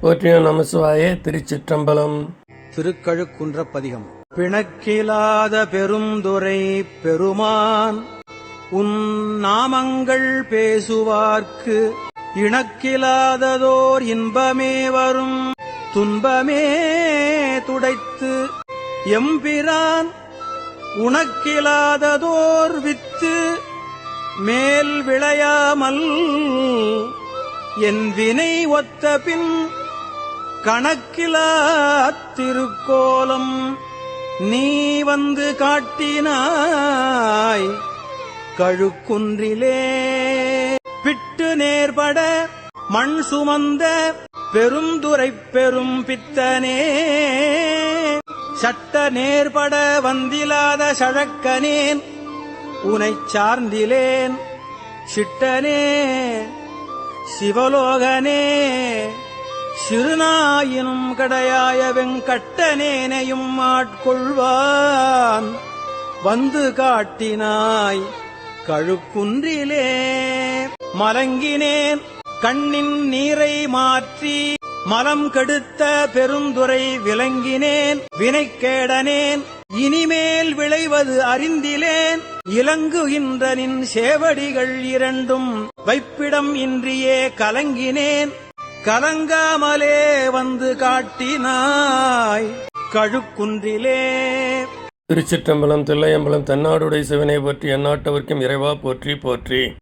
போற்றிய நமசிவாய. திருச்சிற்றம்பலம். திருக்கழுக்குன்ற பதிகம். பிணக்கிலாத பெருந்துரை பெருமான் உன் நாமங்கள் பேசுவார்க்கு இணக்கிலாததோர் இன்பமே வரும் துன்பமே துடைத்து எம்பிரான் உனக்கிலாததோர் வித்து மேல் விளையாமல் என் வினை ஒத்த பின் கணக்கிலா திருக்கோலம் நீ வந்து காட்டினாய் கழுக்குன்றிலே. பிட்டு நேர்பட மண் சுமந்த பெருந்துரை பெரும் பித்தனே, சட்ட நேர்பட வந்திலாத சழக்கனேன் உனைச் சார்ந்திலேன். சிட்டனே சிவலோகனே சிறுநாயினும் கடையாய வெங்கட்டனேனையும் ஆட்கொள்வான் வந்து காட்டினாய் கழுக்குன்றிலே. மலங்கினேன் கண்ணின் நீரை மாற்றி மலம் கெடுத்த பெருந்துரை விலங்கினேன் வினைக்கேடனேன் இனிமேல் விளைவது அறிந்திலேன். இலங்குகின்ற நின் சேவடிகள் இரண்டும் வைப்பிடம் இன்றியே கலங்கினேன். கலங்காமலே வந்து காட்டினாய் கழுக்குன்றிலே. திருச்சிற்றம்பலம். தில்லையம்பலம். தென்னாடுடைய சிவனை போற்றி, எந்நாட்டவர்க்கும் இறைவா போற்றி போற்றி.